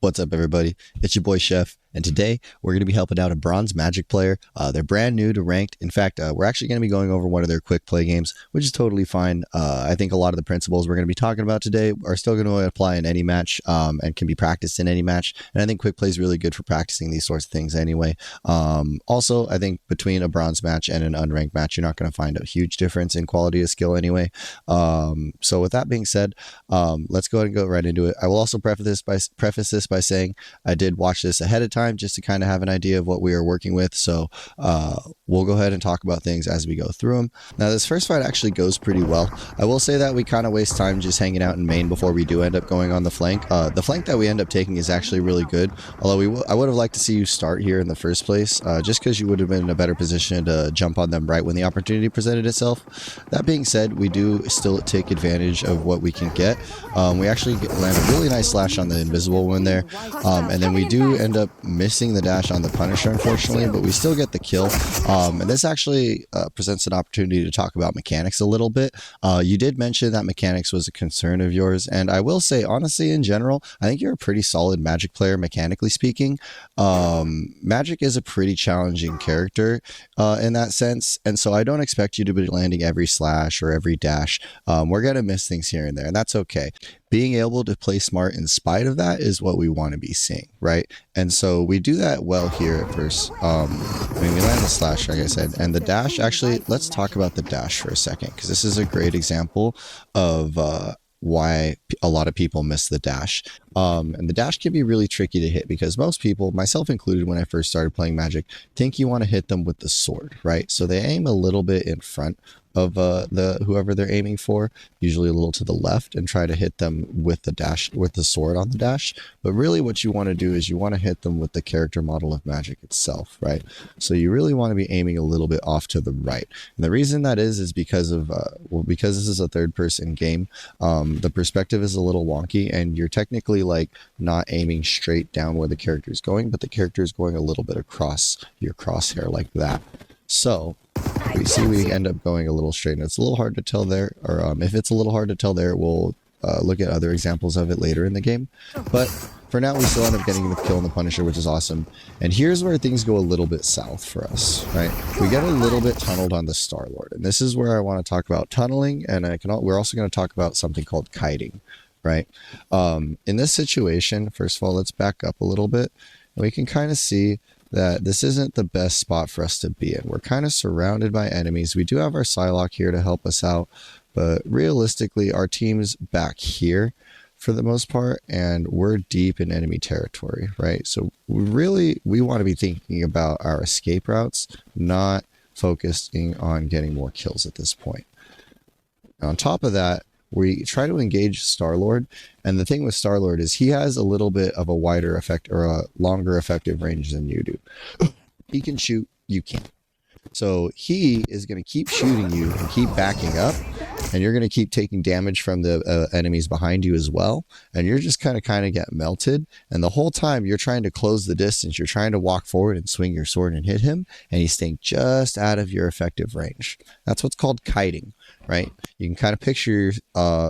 What's up, everybody? It's your boy Chef, and today we're going to be helping out a Bronze Magik player. They're brand new to Ranked. In fact, we're actually going to be going over one of their quick play games, which is totally fine. I think a lot of the principles we're going to be talking about today are still going to apply in any match and can be practiced in any match. And I think quick play is really good for practicing these sorts of things anyway. Also, I think between a bronze match and an unranked match, you're not going to find a huge difference in quality of skill anyway. So with that being said, let's go ahead and go right into it. I will also preface this by saying I did watch this ahead of time just to kind of have an idea of what we are working with. So we'll go ahead and talk about things as we go through them. Now, this first fight actually goes pretty well. I will say that we kind of waste time just hanging out in main before we do end up going on the flank. The flank that we end up taking is actually really good, although I would have liked to see you start here in the first place, just because you would have been in a better position to jump on them right when the opportunity presented itself. That being said, we do still take advantage of what we can get. We actually land a really nice slash on the invisible one there, and then we do end up missing the dash on the Punisher, unfortunately, but we still get the kill. And this actually presents an opportunity to talk about mechanics a little bit. You did mention that mechanics was a concern of yours, and I will say, honestly, in general, I think you're a pretty solid Magik player, mechanically speaking. Magik is a pretty challenging character in that sense, and so I don't expect you to be landing every slash or every dash. We're going to miss things here and there, and that's okay. Being able to play smart in spite of that is what we want to be seeing, right? And so we do that well here at first. I mean, we land the slash, like I said, and the dash. Actually, let's talk about the dash for a second, because this is a great example of why a lot of people miss the dash. And the dash can be really tricky to hit because most people, myself included when I first started playing Magik, think you want to hit them with the sword, right? So they aim a little bit in front of whoever they're aiming for, usually a little to the left, and try to hit them with the dash, with the sword on the dash. But really what you want to do is you want to hit them with the character model of Magik itself, right? So you really want to be aiming a little bit off to the right. And the reason that is because of because this is a third person game, the perspective is a little wonky, and you're technically like not aiming straight down where the character is going, but the character is going a little bit across your crosshair like that. So we end up going a little straight, and it's a little hard to tell there, or if it's a little hard to tell there, we'll look at other examples of it later in the game. But for now, we still end up getting the kill on the Punisher, which is awesome. And here's where things go a little bit south for us, right? We get a little bit tunneled on the Star-Lord, and this is where I want to talk about tunneling, and we're also going to talk about something called kiting, right? In this situation, first of all, let's back up a little bit, and we can kind of see that this isn't the best spot for us to be in. We're kind of surrounded by enemies. We do have our Psylocke here to help us out, but realistically, our team's back here for the most part, and we're deep in enemy territory, right? So we want to be thinking about our escape routes, not focusing on getting more kills at this point. On top of that, we try to engage Star-Lord, and the thing with Star-Lord is he has a little bit of a wider effect, or a longer effective range than you do. He can shoot, you can't. So he is going to keep shooting you and keep backing up, and you're going to keep taking damage from the enemies behind you as well, and you're just kind of get melted, and the whole time you're trying to close the distance, you're trying to walk forward and swing your sword and hit him, and he's staying just out of your effective range. That's what's called kiting, right? You can kind of picture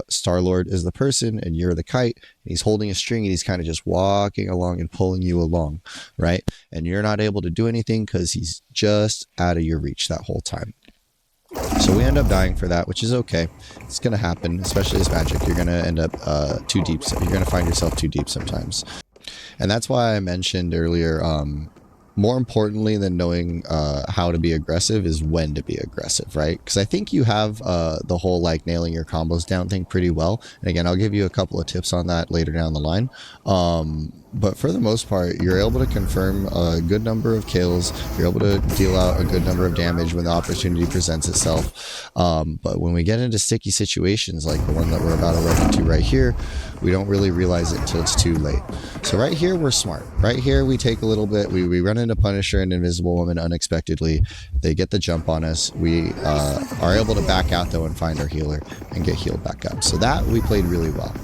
Star-Lord as the person, and you're the kite, and he's holding a string, and he's kind of just walking along and pulling you along, right? And you're not able to do anything because he's just out of your reach that whole time. So we end up dying for that, which is okay. It's going to happen, especially as Magik. You're going to end up too deep. So you're going to find yourself too deep sometimes. And that's why I mentioned earlier, more importantly than knowing how to be aggressive is when to be aggressive, right? Because I think you have the whole like nailing your combos down thing pretty well. And again, I'll give you a couple of tips on that later down the line. But for the most part, you're able to confirm a good number of kills. You're able to deal out a good number of damage when the opportunity presents itself. But when we get into sticky situations like the one that we're about to run into right here, we don't really realize it until it's too late. So right here, we're smart. Right here, we take a little bit. We run into Punisher and Invisible Woman unexpectedly. They get the jump on us. We are able to back out, though, and find our healer and get healed back up. So that we played really well.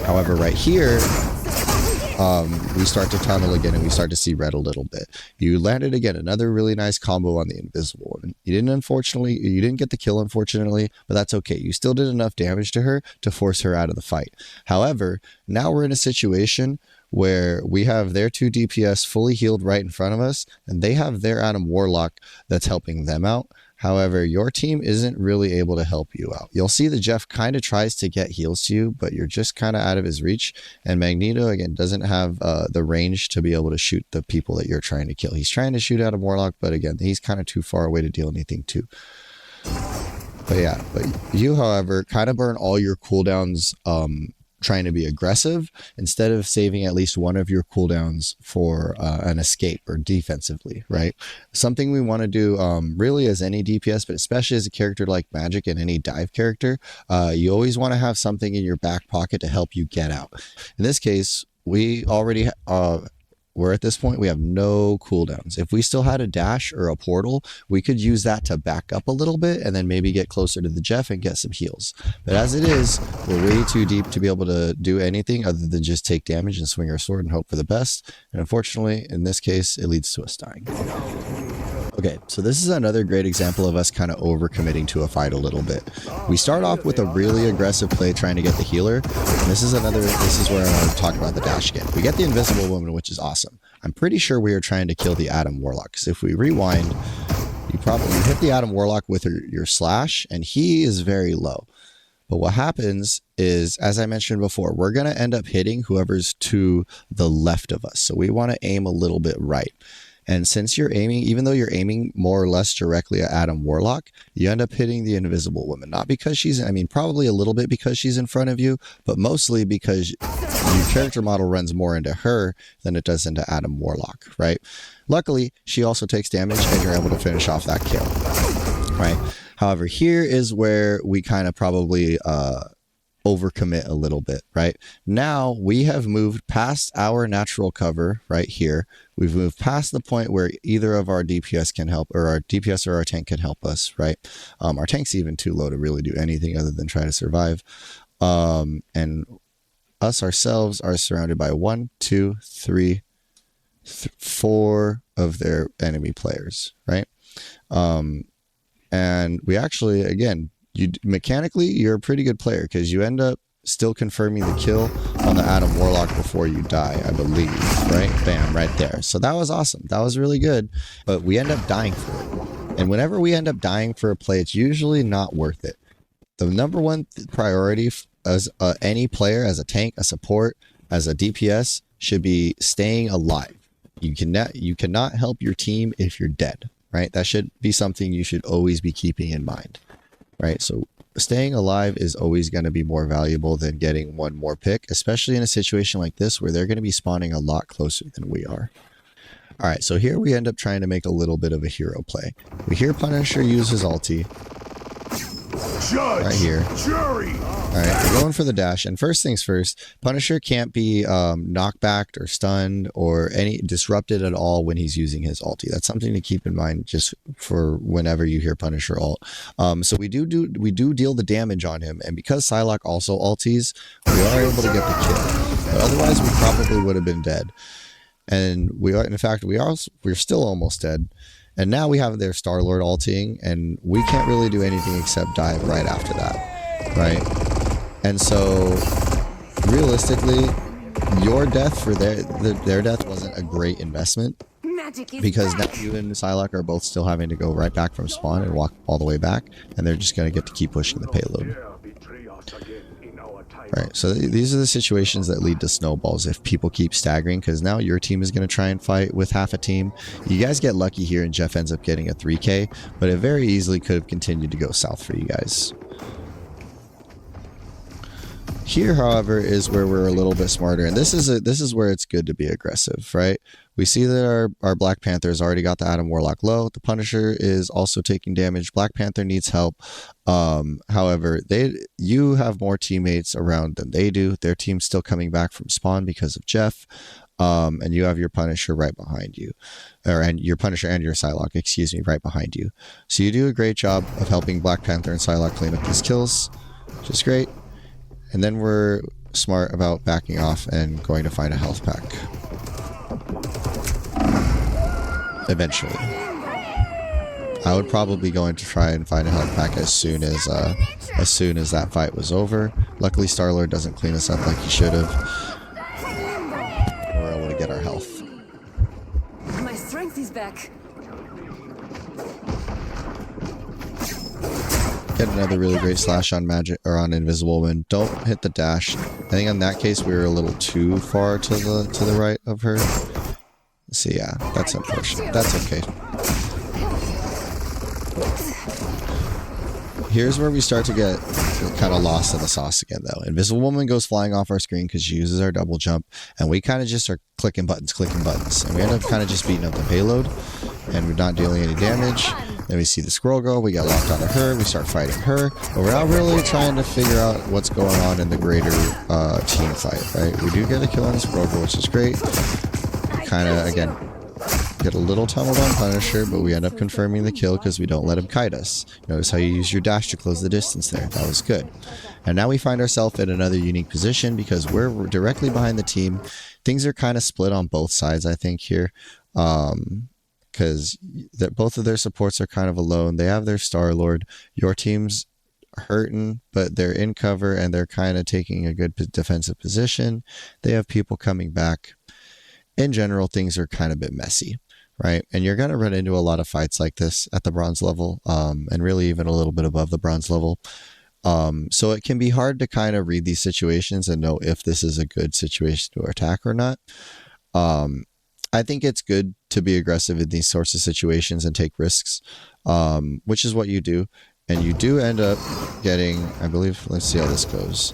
However, right here, we start to tunnel again and we start to see red a little bit. You landed again another really nice combo on the Invisible Woman. You didn't get the kill, unfortunately, but that's okay. You still did enough damage to her to force her out of the fight. However, now we're in a situation where we have their 2 DPS fully healed right in front of us, and they have their Adam Warlock that's helping them out. However, your team isn't really able to help you out. You'll see that Jeff kind of tries to get heals to you, but you're just kind of out of his reach. And Magneto, again, doesn't have the range to be able to shoot the people that you're trying to kill. He's trying to shoot Adam Warlock, but again, he's kind of too far away to deal anything to. But yeah, but you, however, kind of burn all your cooldowns trying to be aggressive instead of saving at least one of your cooldowns for an escape or defensively, right? Something we want to do really as any DPS, but especially as a character like Magic and any dive character, you always want to have something in your back pocket to help you get out. In this case, we already we're at this point, we have no cooldowns. If we still had a dash or a portal, we could use that to back up a little bit and then maybe get closer to the Jeff and get some heals. But as it is, we're way too deep to be able to do anything other than just take damage and swing our sword and hope for the best. And unfortunately, in this case, it leads to us dying. Okay, so this is another great example of us kind of overcommitting to a fight a little bit. We start off with a really aggressive play trying to get the healer, and this is where I want to talk about the dash again. We get the Invisible Woman, which is awesome. I'm pretty sure we are trying to kill the Adam Warlock, because if we rewind, you hit the Adam Warlock with your slash, and he is very low. But what happens is, as I mentioned before, we're going to end up hitting whoever's to the left of us. So we want to aim a little bit right. And since you're aiming, even though you're aiming more or less directly at Adam Warlock, you end up hitting the Invisible Woman. Not because probably a little bit because she's in front of you, but mostly because your character model runs more into her than it does into Adam Warlock, right? Luckily, she also takes damage and you're able to finish off that kill, right? However, here is where we kind of probably overcommit a little bit, right? Now we have moved past our natural cover right here. We've moved past the point where either of our DPS can help, or our DPS or our tank can help us, right? Our tank's even too low to really do anything other than try to survive. And us ourselves are surrounded by 4 of their enemy players, right? And we actually, again, mechanically, you're a pretty good player because you end up still confirming the kill on the Adam Warlock before you die, I believe, right? Bam, right there. So that was awesome. That was really good, but we end up dying for it. And whenever we end up dying for a play, it's usually not worth it. The number one priority as any player, as a tank, a support, as a DPS, should be staying alive. You cannot help your team if you're dead, right? That should be something you should always be keeping in mind. Right, so staying alive is always going to be more valuable than getting one more pick, especially in a situation like this where they're going to be spawning a lot closer than we are. All right, so here we end up trying to make a little bit of a hero play. We hear Punisher use his ulti. Judge, right here. Jury. All right, we're going for the dash. And first things first, Punisher can't be knockbacked or stunned or disrupted at all when he's using his ulti. That's something to keep in mind just for whenever you hear Punisher ult. So we do deal the damage on him, and because Psylocke also ultis, we are able to get the kill. But otherwise, we probably would have been dead. And we're still almost dead. And now we have their Star-Lord ulting, and we can't really do anything except dive right after that, right? And so, realistically, your death for their death wasn't a great investment, because now you and Psylocke are both still having to go right back from spawn and walk all the way back, and they're just going to get to keep pushing the payload. Right, so these are the situations that lead to snowballs if people keep staggering, because now your team is going to try and fight with half a team. You guys get lucky here and Jeff ends up getting a 3K, but it very easily could have continued to go south for you guys. Here, however, is where we're a little bit smarter, and this is where it's good to be aggressive, right? We see that our Black Panther has already got the Adam Warlock low. The Punisher is also taking damage. Black Panther needs help. However, you have more teammates around than they do. Their team's still coming back from spawn because of Jeff. And you have your Punisher right behind you. And your Punisher and your Psylocke, excuse me, right behind you. So you do a great job of helping Black Panther and Psylocke clean up these kills, which is great. And then we're smart about backing off and going to find a health pack. Eventually. I would probably going to try and find a health pack as soon as that fight was over. Luckily, Star-Lord doesn't clean us up like he should have. We're able to get our health. My strength is back. Get another really great slash on magic or on Invisible Woman. Don't hit the dash. I think in that case we were a little too far to the right of her. So yeah, that's unfortunate. That's okay. Here's where we start to get kind of lost in the sauce again, though. Invisible Woman goes flying off our screen because she uses our double jump, and we kind of just are clicking buttons, and we end up kind of just beating up the payload, and we're not dealing any damage. Then we see the squirrel girl, we get locked onto her, we start fighting her, but we're not really trying to figure out what's going on in the greater team fight, right? We do get a kill on the squirrel girl, which is great. Kind of, again, get a little tunneled on Punisher, but we end up confirming the kill because we don't let him kite us. Notice how you use your dash to close the distance there. That was good. And now we find ourselves in another unique position because we're directly behind the team. Things are kind of split on both sides, I think, here. Because both of their supports are kind of alone. They have their Star-Lord. Your team's hurting, but they're in cover and they're kind of taking a good defensive position. They have people coming back. In general, things are kind of a bit messy, right? And you're going to run into a lot of fights like this at the bronze level, and really even a little bit above the bronze level. So it can be hard to kind of read these situations and know if this is a good situation to attack or not. I think it's good to be aggressive in these sorts of situations and take risks, which is what you do. And you do end up getting, I believe, let's see how this goes.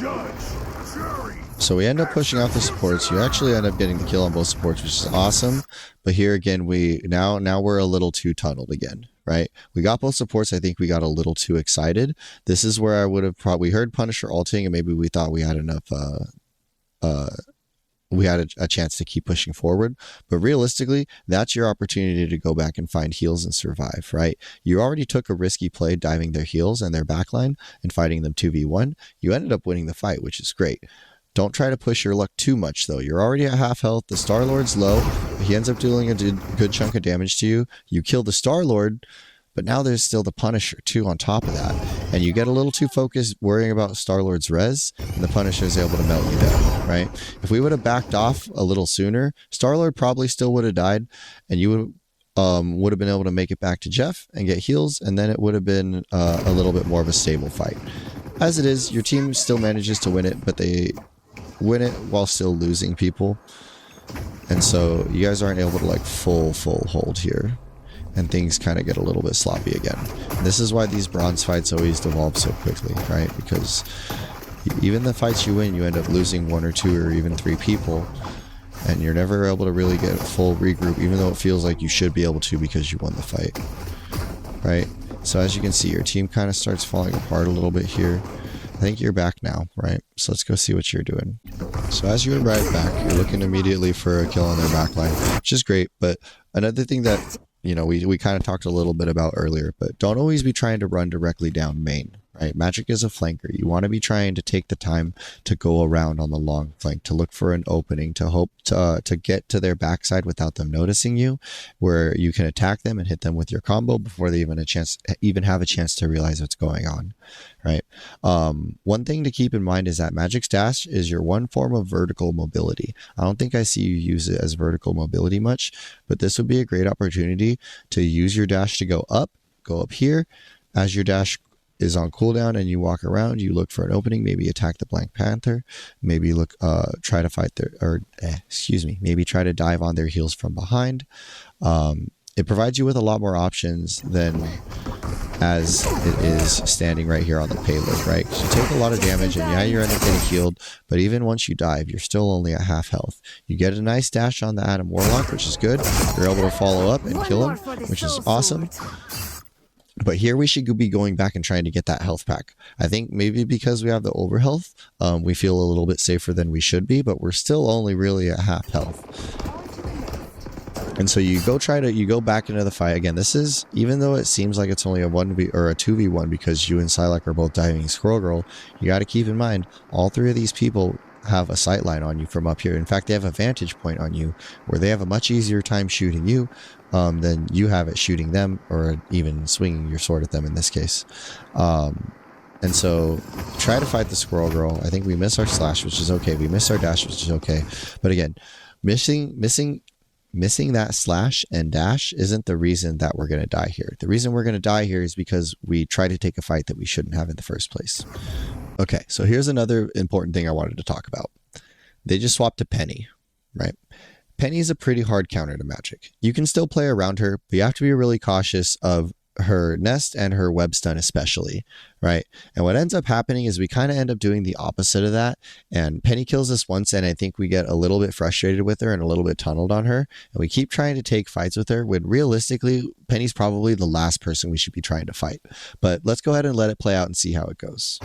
Judge, jury. So we end up pushing out the supports. You actually end up getting the kill on both supports, which is awesome. But here again, now we're a little too tunneled again, right? We got both supports. I think we got a little too excited. This is where I would have probably heard Punisher ulting, and maybe we thought we had enough. We had a chance to keep pushing forward, but realistically, that's your opportunity to go back and find heals and survive, right? You already took a risky play diving their heals and their backline and fighting them 2v1. You ended up winning the fight, which is great. Don't try to push your luck too much, though. You're already at half health. The Star-Lord's low. He ends up dealing a good chunk of damage to you. You kill the Star-Lord, but now there's still the Punisher, too, on top of that. And you get a little too focused worrying about Star-Lord's res, and the Punisher is able to melt you down, right? If we would have backed off a little sooner, Star-Lord probably still would have died, and you would have been able to make it back to Jeff and get heals, and then it would have been a little bit more of a stable fight. As it is, your team still manages to win it, but they win it while still losing people. And so you guys aren't able to like full hold here. And things kind of get a little bit sloppy again. And this is why these bronze fights always devolve so quickly, right? Because even the fights you win, you end up losing 1 or 2 or even 3 people. And you're never able to really get a full regroup, even though it feels like you should be able to because you won the fight, right? So as you can see, your team kind of starts falling apart a little bit here. I think you're back now, right? So let's go see what you're doing. So as you arrive back, you're looking immediately for a kill on their backline, which is great. But another thing that, you know, we kind of talked a little bit about earlier, but don't always be trying to run directly down main, right? Magic is a flanker. You want to be trying to take the time to go around on the long flank, to look for an opening, to hope to get to their backside without them noticing you, where you can attack them and hit them with your combo before they even have a chance to realize what's going on, right? One thing to keep in mind is that Magic's dash is your one form of vertical mobility. I don't think I see you use it as vertical mobility much, but this would be a great opportunity to use your dash to go up here. As your dash is on cooldown and you walk around, you look for an opening, maybe attack the Black Panther, maybe try to fight maybe try to dive on their heels from behind. It provides you with a lot more options than as it is standing right here on the payload, right? So you take a lot of damage and yeah, you're end up getting healed, but even once you dive, you're still only at half health. You get a nice dash on the Adam Warlock, which is good. You're able to follow up and kill him, which is awesome. But here we should be going back and trying to get that health pack. I think maybe because we have the over health, we feel a little bit safer than we should be, but we're still only really at half health. And so you go back into the fight again. This is, even though it seems like it's only a 1v or a 2v1 because you and Psylocke are both diving Squirrel Girl, you got to keep in mind all three of these people have a sight line on you from up here. In fact, they have a vantage point on you where they have a much easier time shooting you than you have at shooting them, or even swinging your sword at them in this case. And so try to fight the Squirrel Girl. I think we miss our slash, which is okay. We miss our dash, which is okay. But again, missing that slash and dash isn't the reason that we're going to die here. The reason we're going to die here is because we try to take a fight that we shouldn't have in the first place. Okay, so here's another important thing I wanted to talk about. They just swapped to Penny, right? Penny is a pretty hard counter to Magic. You can still play around her, but you have to be really cautious of her nest and her web stun especially, right? And what ends up happening is we kind of end up doing the opposite of that, and Penny kills us once, and I think we get a little bit frustrated with her and a little bit tunneled on her, and we keep trying to take fights with her when realistically Penny's probably the last person we should be trying to fight. But let's go ahead and let it play out and see how it goes.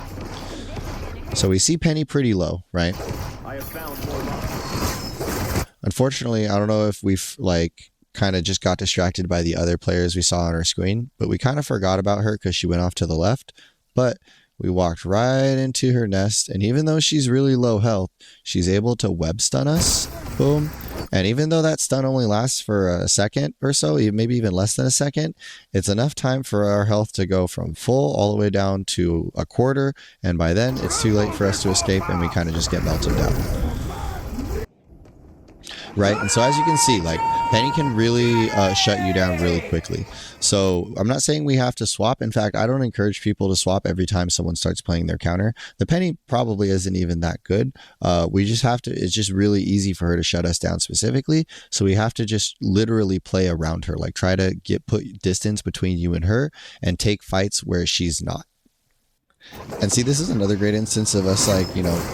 So we see Penny pretty low, right? I have found more love. Unfortunately, I don't know if we've kind of just got distracted by the other players we saw on our screen, but we kind of forgot about her because she went off to the left. But we walked right into her nest, and even though she's really low health, she's able to web stun us. Boom. And even though that stun only lasts for a second or so, maybe even less than a second, it's enough time for our health to go from full all the way down to a quarter, and by then it's too late for us to escape, and we kind of just get melted down. Right, and so as you can see, Penny can really shut you down really quickly. So I'm not saying we have to swap. In fact, I don't encourage people to swap every time someone starts playing their counter. The Penny probably isn't even that good. We just have to, it's just really easy for her to shut us down specifically. So we have to just literally play around her, try to put distance between you and her and take fights where she's not. And see, this is another great instance of us,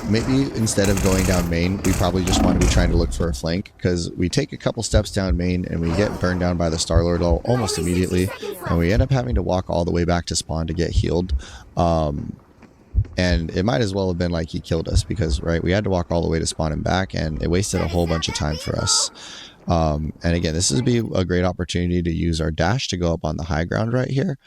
maybe instead of going down main, we probably just want to be trying to look for a flank, because we take a couple steps down main and we get burned down by the Star-Lord almost immediately, and we end up having to walk all the way back to spawn to get healed. And it might as well have been like he killed us, because, right, we had to walk all the way to spawn and back, and it wasted a whole bunch of time for us. And again, this would be a great opportunity to use our dash to go up on the high ground right here.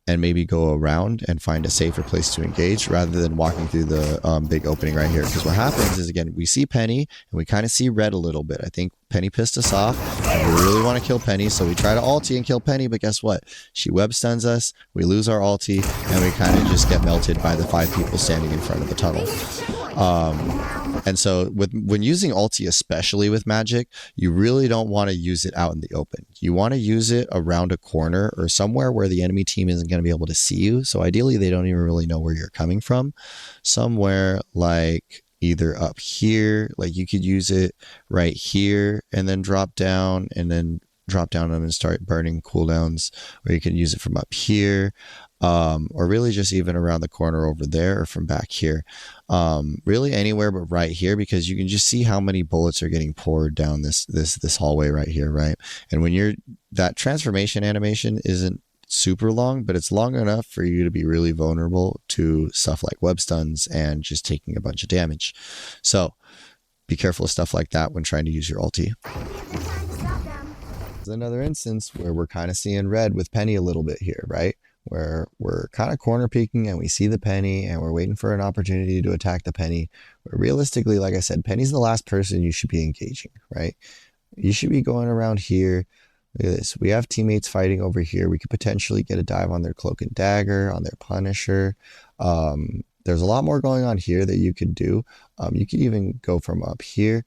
And maybe go around and find a safer place to engage rather than walking through the big opening right here. Because what happens is, again, we see Penny and we kind of see red a little bit. I think Penny pissed us off and we really want to kill Penny. So we try to ulti and kill Penny, but guess what? She web stuns us, we lose our ulti, and we kind of just get melted by the 5 people standing in front of the tunnel. And so when using ulti, especially with Magic, you really don't want to use it out in the open. You want to use it around a corner or somewhere where the enemy team isn't going to be able to see you. So ideally, they don't even really know where you're coming from. Somewhere either up here, you could use it right here and then drop down them and start burning cooldowns, or you can use it from up here, or really just even around the corner over there or from back here. Really anywhere but right here, because you can just see how many bullets are getting poured down this hallway right here, right? And when that transformation animation isn't super long, but it's long enough for you to be really vulnerable to stuff like web stuns and just taking a bunch of damage. So be careful of stuff like that when trying to use your ulti. There's another instance where we're kind of seeing red with Penny a little bit here, right? Where we're kind of corner peeking and we see the Penny and we're waiting for an opportunity to attack the Penny. But realistically, like I said, Penny's the last person you should be engaging, right? You should be going around here. Look at this. We have teammates fighting over here. We could potentially get a dive on their Cloak and Dagger, on their Punisher. There's a lot more going on here that you could do. You could even go from up here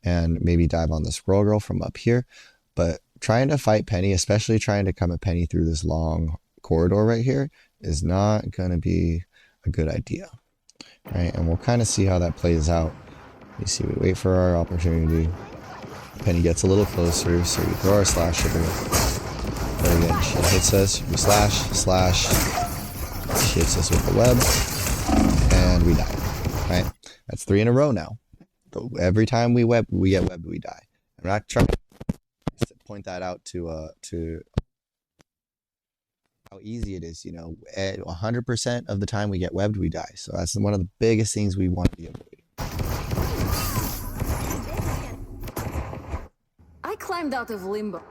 and maybe dive on the Squirrel Girl from up here. But trying to fight Penny, especially trying to come at Penny through this long corridor right here, is not going to be a good idea, right? And we'll kind of see how that plays out. You see, we wait for our opportunity. Penny gets a little closer, so we throw our slash at her. But again, she hits us, we slash, she hits us with the web, and we die, right? That's 3 in a row now. Every time we get webbed, we die. I'm not trying to point that out to how easy it is. 100% of the time we get webbed, we die. So that's one of the biggest things we want to be avoiding. climbed out of limbo.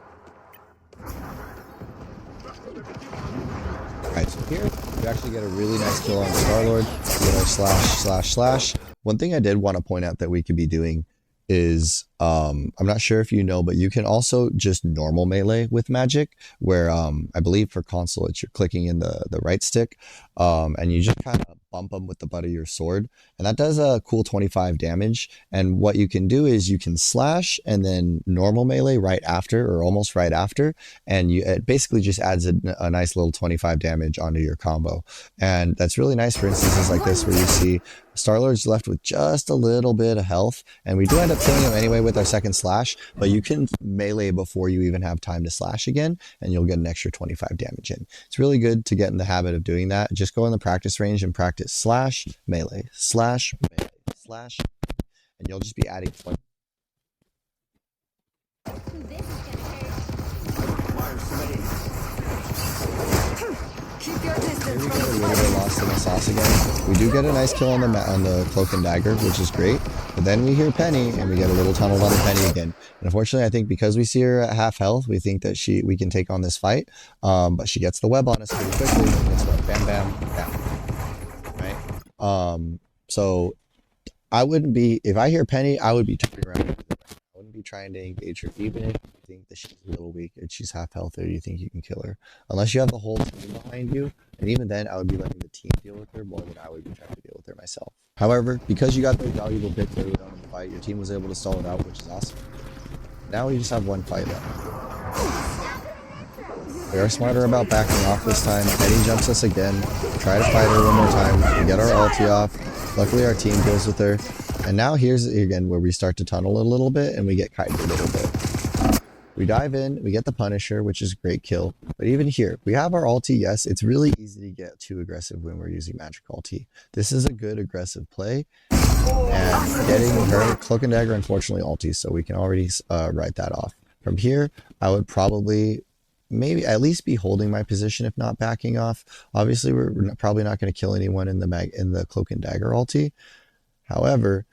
Alright, so here we actually get a really nice kill on the Star-Lord. We get our slash. One thing I did want to point out that we could be doing is, I'm not sure if you know, but you can also just normal melee with magic, where I believe for console it's you're clicking in the right stick, and you just kind of bump them with the butt of your sword, and that does a cool 25 damage. And what you can do is you can slash and then normal melee right after, or almost right after, and it basically just adds a nice little 25 damage onto your combo. And that's really nice for instances like this where you see Star-Lord's left with just a little bit of health, and we do end up killing him anyway with our second slash, but you can melee before you even have time to slash again, and you'll get an extra 25 damage in. It's really good to get in the habit of doing that. Just go in the practice range and practice slash, melee, slash, melee, slash, and you'll just be adding 20. Keep your distance Here we from get a the little bit lost in the sauce again. We do get a nice kill on the cloak and dagger, which is great. But then we hear Penny, and we get a little tunneled on the Penny again. And unfortunately, I think because we see her at half health, we think that we can take on this fight. But she gets the web on us pretty quickly. And guess what? Bam, bam, bam. Right? So I wouldn't be, if I hear Penny, I would be turning around. I wouldn't be trying to engage her, even if you think that she's a little weak and she's half health, or you think you can kill her. Unless you have the whole team behind you, and even then, I would be letting the team deal with her more than I would be trying to deal with her myself. However, because you got those valuable picks early on in the fight, your team was able to stall it out, which is awesome. Now we just have one fight left. We are smarter about backing off this time. Penny jumps us again. Try to fight her one more time. We get our ulti off. Luckily, our team deals with her. And now here's again where we start to tunnel a little bit and we get kited a little bit. We dive in, we get the Punisher, which is a great kill. But even here, we have our ulti. Yes, it's really easy to get too aggressive when we're using magic ulti. This is a good aggressive play. And getting her cloak and dagger, unfortunately, ulti, so we can already write that off. From here, I would probably maybe at least be holding my position, if not backing off. Obviously, we're probably not going to kill anyone in the cloak and dagger ulti. However,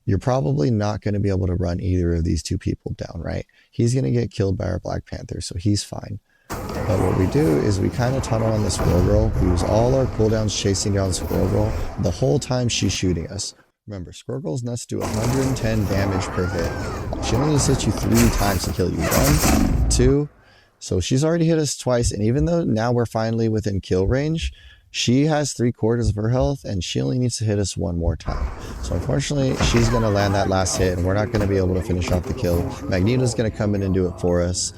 you're probably not going to be able to run either of these two people down, right? He's going to get killed by our Black Panther, so he's fine. But what we do is we kind of tunnel on the Squirrel Girl. We use all our cooldowns chasing down Squirrel Girl the whole time she's shooting us. Remember, Squirrel Girl's nuts do 110 damage per hit. She only needs to hit you 3 times to kill you. 1, 2. So she's already hit us twice, and even though now we're finally within kill range, she has 3/4 of her health, and she only needs to hit us 1 more time. So unfortunately, she's going to land that last hit, and we're not going to be able to finish off the kill. Magneto's going to come in and do it for us.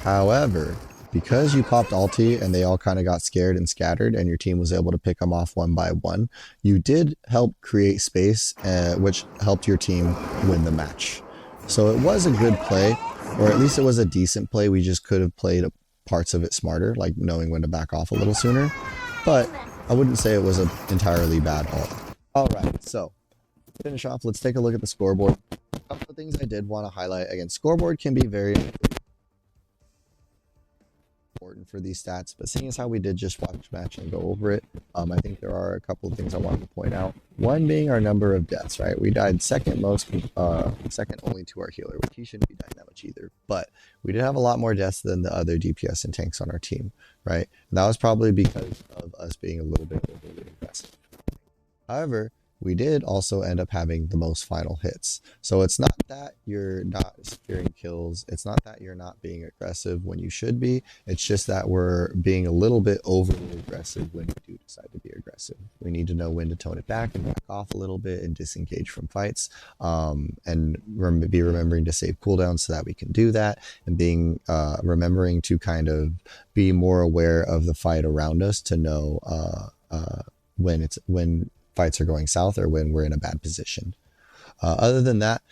However, because you popped ulti and they all kind of got scared and scattered, and your team was able to pick them off one by one, you did help create space, which helped your team win the match. So it was a good play, or at least it was a decent play. We just could have played parts of it smarter, like knowing when to back off a little sooner. But I wouldn't say it was an entirely bad haul. Alright, so to finish off, let's take a look at the scoreboard. A couple of things I did want to highlight. Again, scoreboard can be very important for these stats, but seeing as how we did just watch match and go over it, I think there are a couple of things I wanted to point out. One being our number of deaths, right? We died second most, second only to our healer, which he shouldn't be dying that much either. But we did have a lot more deaths than the other DPS and tanks on our team, right? And that was probably because of us being a little bit overly aggressive. However, we did also end up having the most final hits. So it's not that you're not securing kills. It's not that you're not being aggressive when you should be. It's just that we're being a little bit overly aggressive when we do decide to be aggressive. We need to know when to tone it back and back off a little bit and disengage from fights, and be remembering to save cooldowns so that we can do that, and being remembering to kind of be more aware of the fight around us to know when fights are going south or when we're in a bad position. Other than that,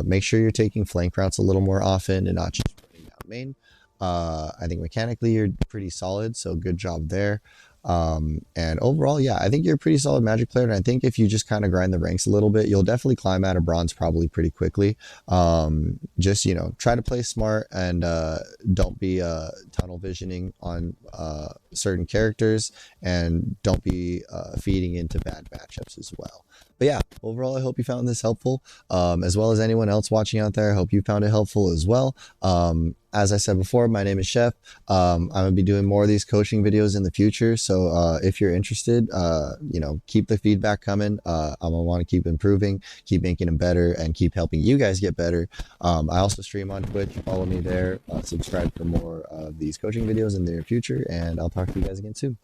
make sure you're taking flank routes a little more often and not just running down main. I think mechanically you're pretty solid, so good job there. And overall, yeah, I think you're a pretty solid Magic player. And I think if you just kind of grind the ranks a little bit, you'll definitely climb out of bronze probably pretty quickly. Just, try to play smart and don't be tunnel visioning on certain characters, and don't be feeding into bad matchups as well. But yeah, overall, I hope you found this helpful, as well as anyone else watching out there. I hope you found it helpful as well. As I said before, my name is Chef. I'm gonna be doing more of these coaching videos in the future. So if you're interested, keep the feedback coming. I'm gonna want to keep improving, keep making them better, and keep helping you guys get better. I also stream on Twitch. Follow me there. Subscribe for more of these coaching videos in the near future, and I'll talk to you guys again soon.